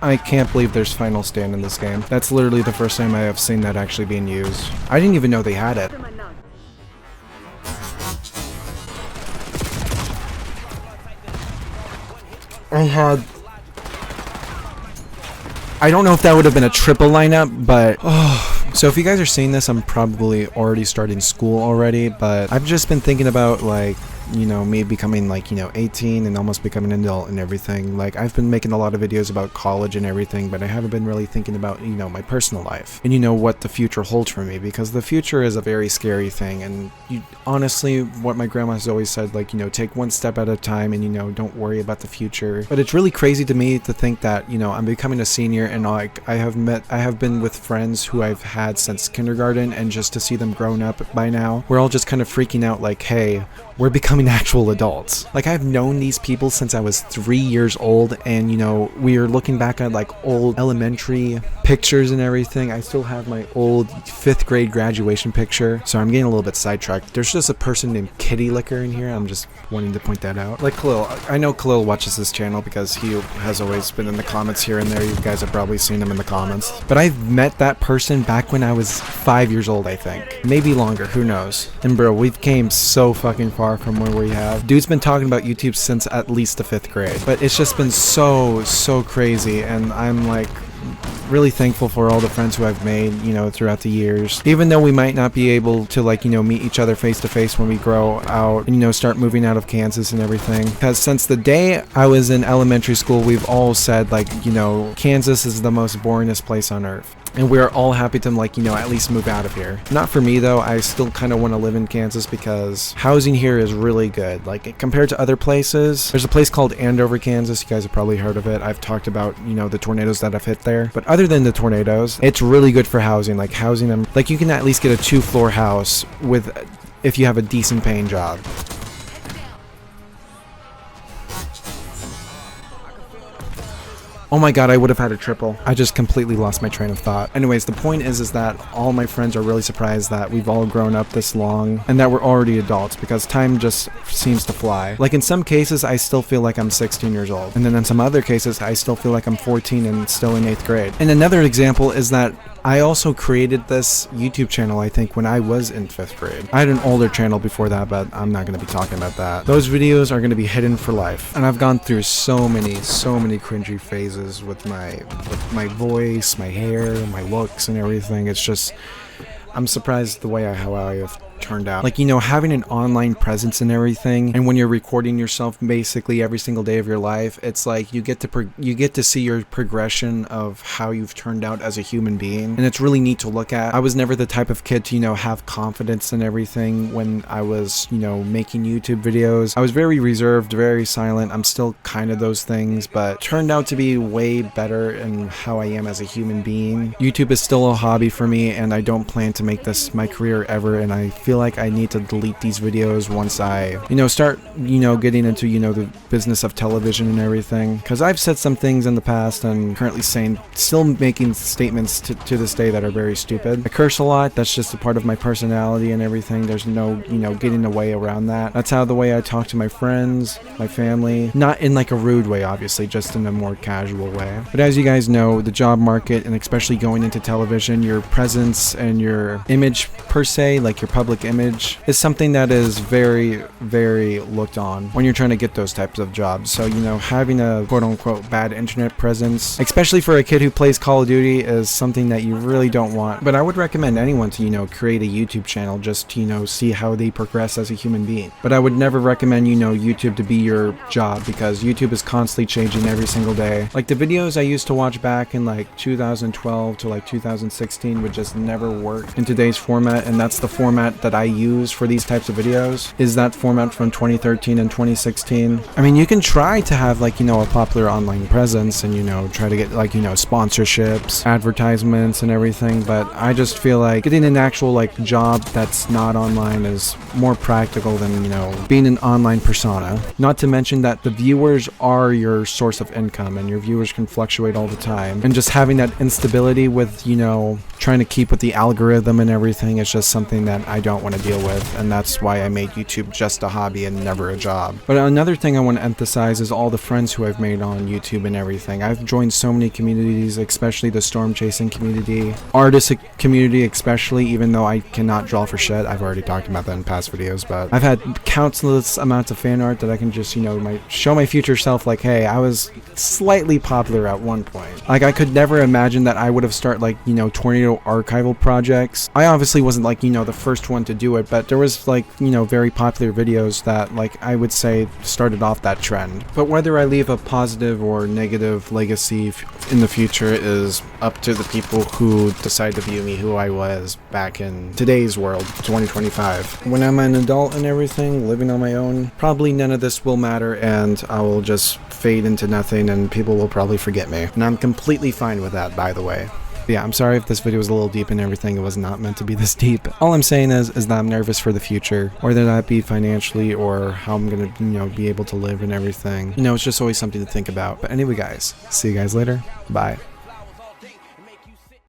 I can't believe there's Final Stand in this game. That's literally the first time I have seen that actually being used. I didn't even know they had it. I don't know if that would have been a triple lineup, but so if you guys are seeing this, I'm probably already starting school already, but I've just been thinking about, like, you know, me becoming, like, you know, 18 and almost becoming an adult and everything. Like, I've been making a lot of videos about college and everything, but I haven't been really thinking about, you know, my personal life and, you know, what the future holds for me, because the future is a very scary thing. And honestly, what my grandma has always said, like, you know, take one step at a time and, you know, don't worry about the future. But it's really crazy to me to think that, you know, I'm becoming a senior and, like, I have been with friends who I've had since kindergarten, and just to see them grown up by now, we're all just kind of freaking out, like, hey, we're becoming actual adults. Like, I've known these people since I was 3 years old, and, you know, we are looking back at, like, old elementary pictures and everything. I still have my old 5th grade graduation picture. So I'm getting a little bit sidetracked. There's just a person named Kitty Liquor in here. I'm just wanting to point that out. Like, Khalil, I know Khalil watches this channel because he has always been in the comments here and there. You guys have probably seen him in the comments. But I've met that person back when I was 5 years old, I think. Maybe longer, who knows? And bro, we've came so fucking far from where we have. Dude's been talking about YouTube since at least the 5th grade. But it's just been so crazy, and I'm like really thankful for all the friends who I've made, you know, throughout the years. Even though we might not be able to, like, you know, meet each other face to face when we grow out and, you know, start moving out of Kansas and everything. Because since the day I was in elementary school, we've all said, like, you know, Kansas is the most boringest place on earth. And we're all happy to, like, you know, at least move out of here. Not for me, though. I still kind of want to live in Kansas because housing here is really good. Like, compared to other places, there's a place called Andover, Kansas. You guys have probably heard of it. I've talked about, you know, the tornadoes that have hit there. But other than the tornadoes, it's really good for housing. Like, housing, like, you can at least get a 2-floor house if you have a decent paying job. Oh my god, I would have had a triple. I just completely lost my train of thought. Anyways, the point is that all my friends are really surprised that we've all grown up this long and that we're already adults, because time just seems to fly. Like, in some cases, I still feel like I'm 16 years old. And then in some other cases, I still feel like I'm 14 and still in 8th grade. And another example is that I also created this YouTube channel, I think, when I was in 5th grade. I had an older channel before that, but I'm not going to be talking about that. Those videos are going to be hidden for life. And I've gone through so many cringy phases with my voice, my hair, my looks, and everything. It's just, I'm surprised the way how I have turned out. Like, you know, having an online presence and everything, and when you're recording yourself basically every single day of your life, it's like you get to see your progression of how you've turned out as a human being, and it's really neat to look at. I was never the type of kid to, you know, have confidence and everything when I was, you know, making YouTube videos. I was very reserved, very silent. I'm still kind of those things, but turned out to be way better in how I am as a human being. YouTube is still a hobby for me, and I don't plan to make this my career ever, and I feel like I need to delete these videos once I, you know, start, you know, getting into, you know, the business of television and everything, because I've said some things in the past and currently still making statements to this day that are very stupid. I curse a lot. That's just a part of my personality and everything. There's no, you know, getting away around that. That's how the way I talk to my friends, my family, not in like a rude way, obviously, just in a more casual way. But as you guys know, the job market, and especially going into television, your presence and your image per se, like your public image, is something that is very looked on when you're trying to get those types of jobs. So, you know, having a quote-unquote bad internet presence, especially for a kid who plays Call of Duty, is something that you really don't want. But I would recommend anyone to, you know, create a YouTube channel just to, you know, see how they progress as a human being. But I would never recommend, you know, YouTube to be your job, because YouTube is constantly changing every single day. Like, the videos I used to watch back in like 2012 to like 2016 would just never work in today's format, and that's the format that I use for these types of videos, is that format from 2013 and 2016. I mean, you can try to have, like, you know, a popular online presence and, you know, try to get, like, you know, sponsorships, advertisements and everything, but I just feel like getting an actual, like, job that's not online is more practical than, you know, being an online persona. Not to mention that the viewers are your source of income, and your viewers can fluctuate all the time, and just having that instability with, you know, trying to keep with the algorithm and everything is just something that I don't don't want to deal with, and that's why I made YouTube just a hobby and never a job. But another thing I want to emphasize is all the friends who I've made on YouTube and everything. I've joined so many communities, especially the storm chasing community, artist community especially, even though I cannot draw for shit. I've already talked about that in past videos, but I've had countless amounts of fan art that I can just, you know, show my future self, like, hey, I was slightly popular at one point. Like, I could never imagine that I would have started, like, you know, tornado archival projects. I obviously wasn't, like, you know, the first one to do it, but there was, like, you know, very popular videos that, like, I would say started off that trend. But whether I leave a positive or negative legacy in the future is up to the people who decide to view me who I was back in today's world, 2025. When I'm an adult and everything, living on my own, probably none of this will matter, and I will just fade into nothing and people will probably forget me. And I'm completely fine with that, by the way. Yeah, I'm sorry if this video was a little deep and everything. It was not meant to be this deep. All I'm saying is that I'm nervous for the future, whether that be financially or how I'm gonna, you know, be able to live and everything. You know, it's just always something to think about. But anyway, guys, see you guys later. Bye.